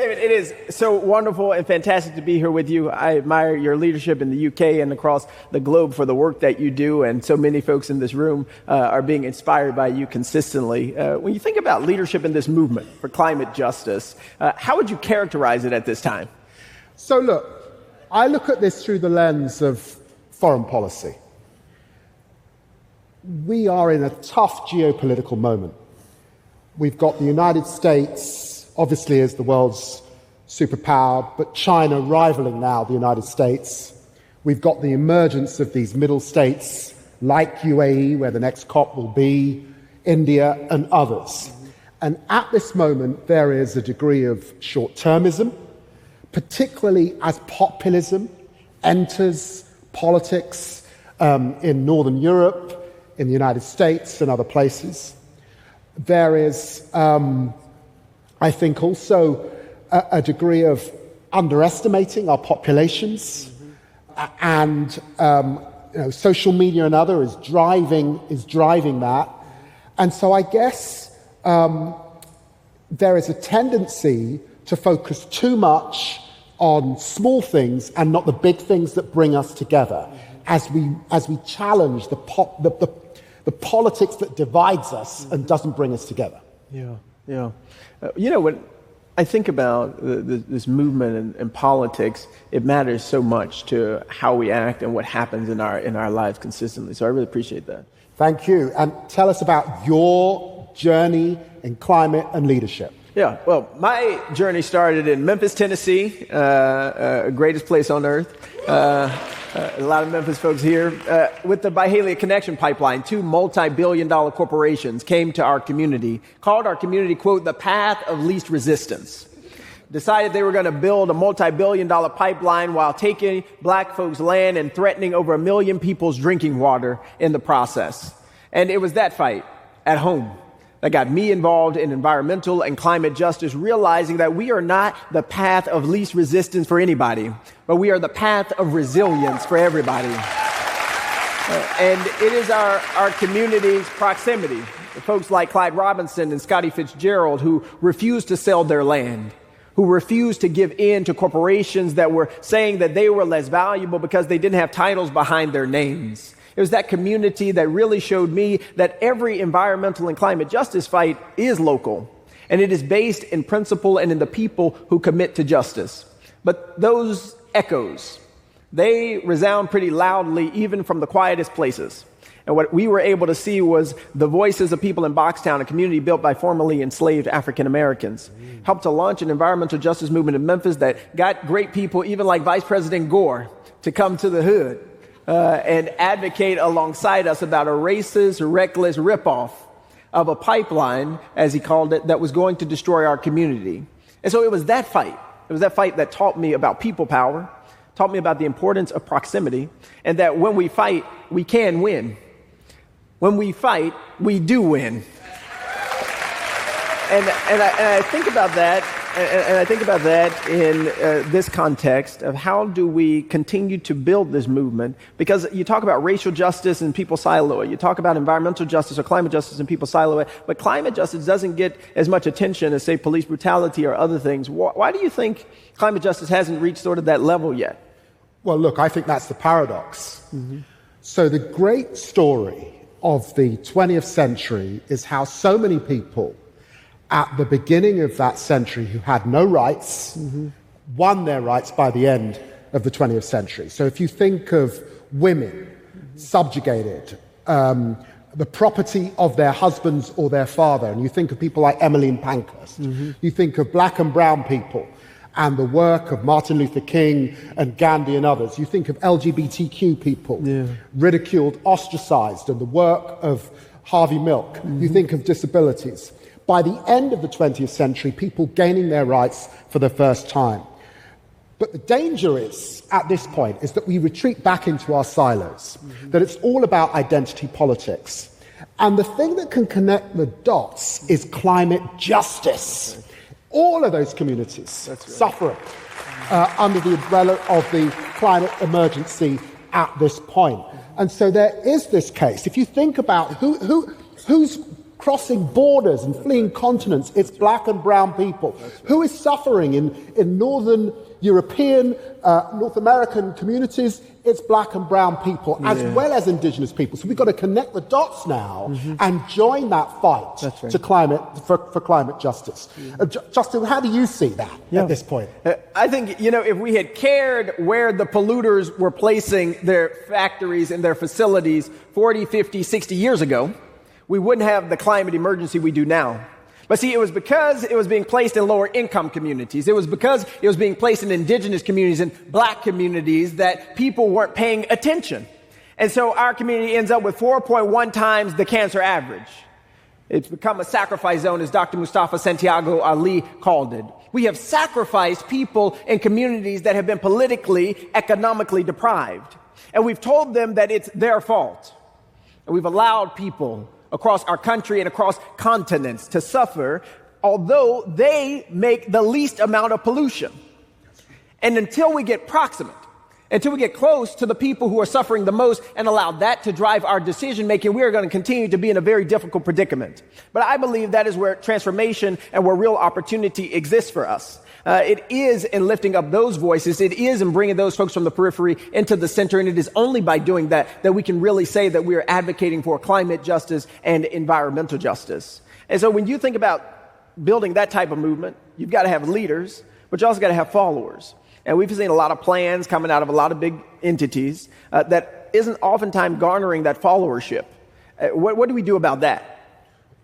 David, it is so wonderful and fantastic to be here with you. I admire your leadership in the UK and across the globe for the work that you do, and so many folks in this room are being inspired by you consistently. When you think about leadership in this movement for climate justice, how would you characterize it at this time? So look, I look at this through the lens of foreign policy. We are in a tough geopolitical moment. We've got the United States, obviously as the world's superpower, but China rivaling now the United States. We've got the emergence of these middle states like UAE, where the next COP will be, India and others. And at this moment, there is a degree of short-termism, particularly as populism enters politics in Northern Europe, in the United States and other places. There is, I think, also a degree of underestimating our populations, and social media and other is driving that. And so I guess there is a tendency to focus too much on small things and not the big things that bring us together, as we challenge the politics that divides us and doesn't bring us together. Yeah. When I think about this movement and politics, it matters so much to how we act and what happens in our lives consistently. So I really appreciate that. Thank you. And tell us about your journey in climate and leadership. Yeah, well, my journey started in Memphis, Tennessee, greatest place on earth. A lot of Memphis folks here. With the Byhalia Connection Pipeline, 2 multi-billion-dollar corporations came to our community, called our community, quote, the path of least resistance. Decided they were going to build a multi-billion-dollar pipeline while taking black folks' land and threatening over 1 million people's drinking water in the process. And it was that fight at home that got me involved in environmental and climate justice, realizing that we are not the path of least resistance for anybody, but we are the path of resilience for everybody. And it is our community's proximity, the folks like Clyde Robinson and Scotty Fitzgerald, who refused to sell their land, who refused to give in to corporations that were saying that they were less valuable because they didn't have titles behind their names. It was that community that really showed me that every environmental and climate justice fight is local, and it is based in principle and in the people who commit to justice. But those echoes, they resound pretty loudly even from the quietest places. And what we were able to see was the voices of people in Boxtown, a community built by formerly enslaved African Americans, helped to launch an environmental justice movement in Memphis that got great people, even like Vice President Gore, to come to the hood and advocate alongside us about a racist, reckless ripoff of a pipeline, as he called it, that was going to destroy our community. And so it was that fight. It was that fight that taught me about people power, taught me about the importance of proximity, and that when we fight, we can win. When we fight, we do win. And I think about that, and I think about that in this context of how do we continue to build this movement? Because you talk about racial justice and people silo it. You talk about environmental justice or climate justice and people silo it. But climate justice doesn't get as much attention as, say, police brutality or other things. Why do you think climate justice hasn't reached sort of that level yet? Well, look, I think that's the paradox. So the great story of the 20th century is how so many people at the beginning of that century who had no rights won their rights by the end of the 20th century. So if you think of women subjugated, the property of their husbands or their father, and you think of people like Emmeline Pankhurst, you think of black and brown people and the work of Martin Luther King and Gandhi and others. You think of LGBTQ people, ridiculed, ostracized, and the work of Harvey Milk. You think of disabilities. By the end of the 20th century, people gaining their rights for the first time. But the danger is, at this point, is that we retreat back into our silos, that it's all about identity politics. And the thing that can connect the dots is climate justice. All of those communities suffering under the umbrella of the climate emergency at this point. And so there is this case. If you think about who's crossing borders and fleeing continents, it's black and brown people. Who is suffering in northern European, North American communities? It's black and brown people, as well as indigenous people. So we've got to connect the dots now and join that fight to climate for climate justice. Justin, how do you see that at this point? I think, if we had cared where the polluters were placing their factories and their facilities 40, 50, 60 years ago, we wouldn't have the climate emergency we do now. But see, it was because it was being placed in lower income communities. It was because it was being placed in indigenous communities and black communities that people weren't paying attention. And so our community ends up with 4.1 times the cancer average. It's become a sacrifice zone, as Dr. Mustafa Santiago Ali called it. We have sacrificed people in communities that have been politically, economically deprived. And we've told them that it's their fault. And we've allowed people across our country and across continents to suffer, although they make the least amount of pollution. And until we get proximate, until we get close to the people who are suffering the most and allow that to drive our decision making, we are going to continue to be in a very difficult predicament. But I believe that is where transformation and where real opportunity exists for us. It is in lifting up those voices. It is in bringing those folks from the periphery into the center. And it is only by doing that that we can really say that we are advocating for climate justice and environmental justice. And so when you think about building that type of movement, you've got to have leaders, but you also got to have followers. And we've seen a lot of plans coming out of a lot of big entities that isn't oftentimes garnering that followership. What do we do about that?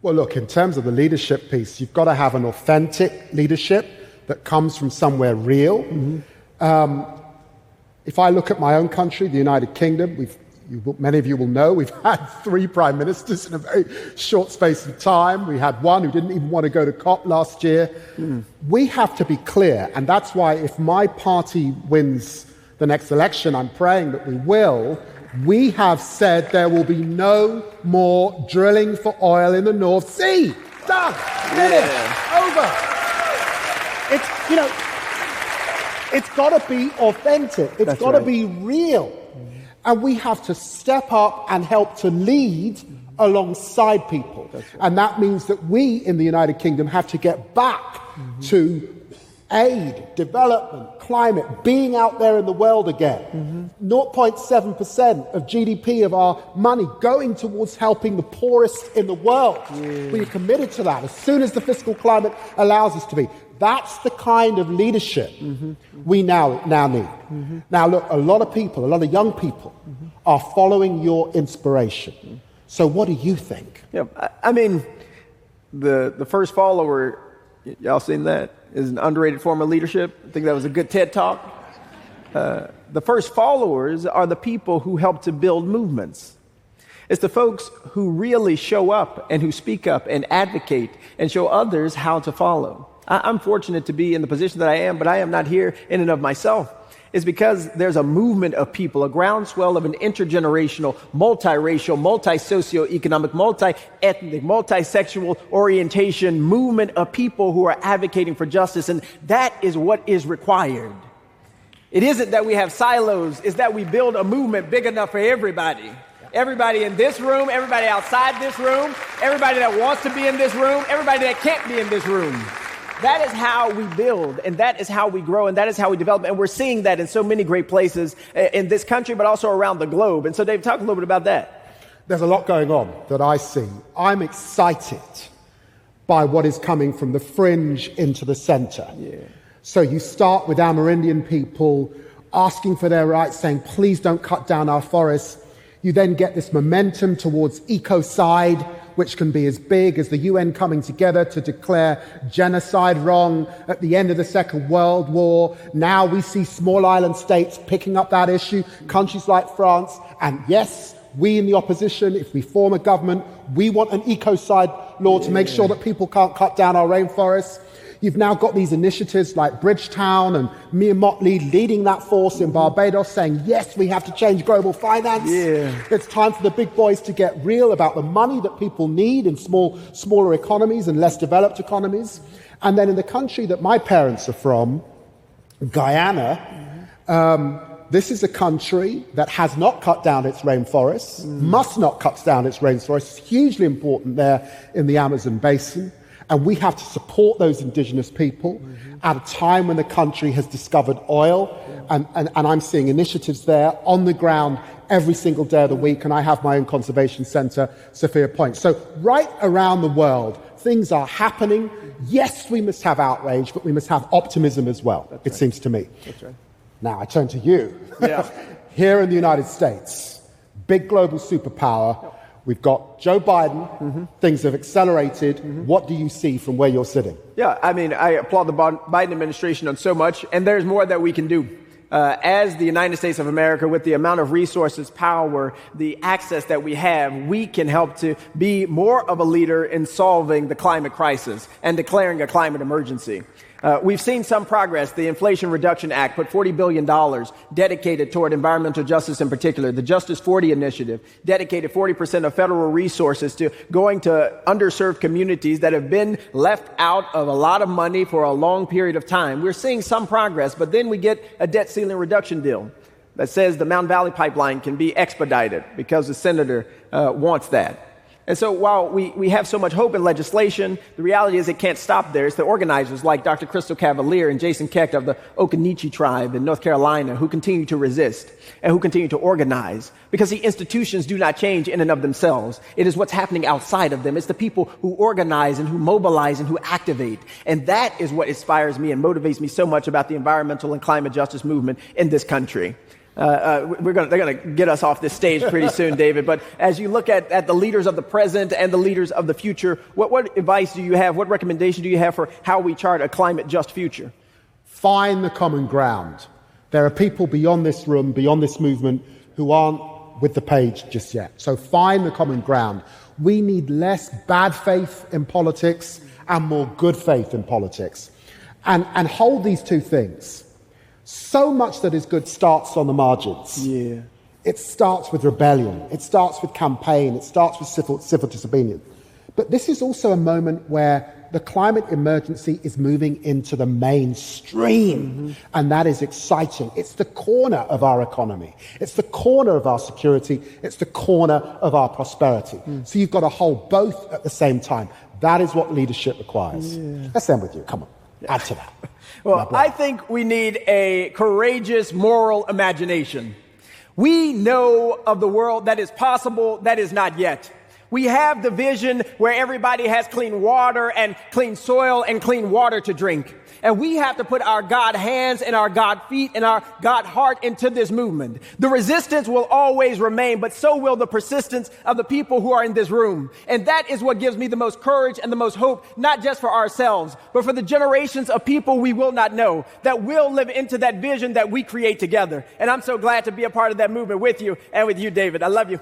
Well, look, in terms of the leadership piece, you've got to have an authentic leadership that comes from somewhere real. If I look at my own country, the United Kingdom, many of you will know, we've had 3 prime ministers in a very short space of time. We had one who didn't even want to go to COP last year. We have to be clear, and that's why if my party wins the next election, I'm praying that we will, we have said there will be no more drilling for oil in the North Sea. Done. Finished. Over. It's got to be authentic. It's got to be real. And we have to step up and help to lead alongside people. And that means that we in the United Kingdom have to get back to aid, development, climate, being out there in the world again. 0.7% of GDP of our money going towards helping the poorest in the world. We are committed to that as soon as the fiscal climate allows us to be. That's the kind of leadership we now need. Now, look, a lot of people, a lot of young people are following your inspiration. So what do you think? Yeah, I mean, the first follower, y'all seen that, is an underrated form of leadership. I think that was a good TED Talk. The first followers are the people who help to build movements. It's the folks who really show up and who speak up and advocate and show others how to follow. I'm fortunate to be in the position that I am, but I am not here in and of myself. It's because there's a movement of people, a groundswell of an intergenerational, multiracial, multi-socioeconomic, multi-ethnic, multi-sexual orientation movement of people who are advocating for justice, and that is what is required. It isn't that we have silos, it's that we build a movement big enough for everybody. Everybody in this room, everybody outside this room, everybody that wants to be in this room, everybody that can't be in this room. That is how we build, and that is how we grow, and that is how we develop. And we're seeing that in so many great places in this country, but also around the globe. And so, Dave, talk a little bit about that. There's a lot going on that I see. I'm excited by what is coming from the fringe into the center. So you start with Amerindian people asking for their rights, saying, please don't cut down our forests. You then get this momentum towards ecocide, which can be as big as the UN coming together to declare genocide wrong at the end of the Second World War. Now we see small island states picking up that issue, countries like France. And yes, we in the opposition, if we form a government, we want an ecocide law to make sure that people can't cut down our rainforests. You've now got these initiatives like Bridgetown and Mia Mottley leading that force in Barbados saying, yes, we have to change global finance. It's time for the big boys to get real about the money that people need in smaller economies and less developed economies. And then in the country that my parents are from, Guyana, This is a country that has not cut down its rainforests, must not cut down its rainforests. It's hugely important there in the Amazon basin. And we have to support those indigenous people at a time when the country has discovered oil. And I'm seeing initiatives there on the ground every single day of the week. And I have my own conservation centre, Sophia Point. So right around the world, things are happening. Yes, we must have outrage, but we must have optimism as well, it seems to me. That's right. Now, I turn to you. Yeah. Here in the United States, big global superpower, we've got Joe Biden. Things have accelerated. What do you see from where you're sitting? Yeah, I mean, I applaud the Biden administration on so much, and there's more that we can do. As the United States of America, with the amount of resources, power, the access that we have, we can help to be more of a leader in solving the climate crisis and declaring a climate emergency. We've seen some progress. The Inflation Reduction Act put $40 billion dedicated toward environmental justice in particular. The Justice 40 initiative dedicated 40% of federal resources to going to underserved communities that have been left out of a lot of money for a long period of time. We're seeing some progress, but then we get a debt ceiling reduction deal that says the Mountain Valley Pipeline can be expedited because the senator wants that. And so while we have so much hope in legislation, the reality is it can't stop there. It's the organizers like Dr. Crystal Cavalier and Jason Keck of the Occaneechi tribe in North Carolina who continue to resist and who continue to organize, because the institutions do not change in and of themselves. It is what's happening outside of them. It's the people who organize and who mobilize and who activate. And that is what inspires me and motivates me so much about the environmental and climate justice movement in this country. They're going to get us off this stage pretty soon, David. But as you look at the leaders of the present and the leaders of the future, what advice do you have? What recommendation do you have for how we chart a climate just future? Find the common ground. There are people beyond this room, beyond this movement, who aren't with the page just yet. So find the common ground. We need less bad faith in politics and more good faith in politics. And hold these two things. So much that is good starts on the margins. Yeah. It starts with rebellion. It starts with campaign. It starts with civil disobedience. But this is also a moment where the climate emergency is moving into the mainstream. And that is exciting. It's the corner of our economy. It's the corner of our security. It's the corner of our prosperity. So you've got to hold both at the same time. That is what leadership requires. Yeah. Let's end with you. Come on. Add to that. Well, I think we need a courageous moral imagination. We know of the world that is possible, that is not yet. We have the vision where everybody has clean water and clean soil and clean water to drink. And we have to put our God hands and our God feet and our God heart into this movement. The resistance will always remain, but so will the persistence of the people who are in this room. And that is what gives me the most courage and the most hope, not just for ourselves, but for the generations of people we will not know that will live into that vision that we create together. And I'm so glad to be a part of that movement with you and with you, David. I love you.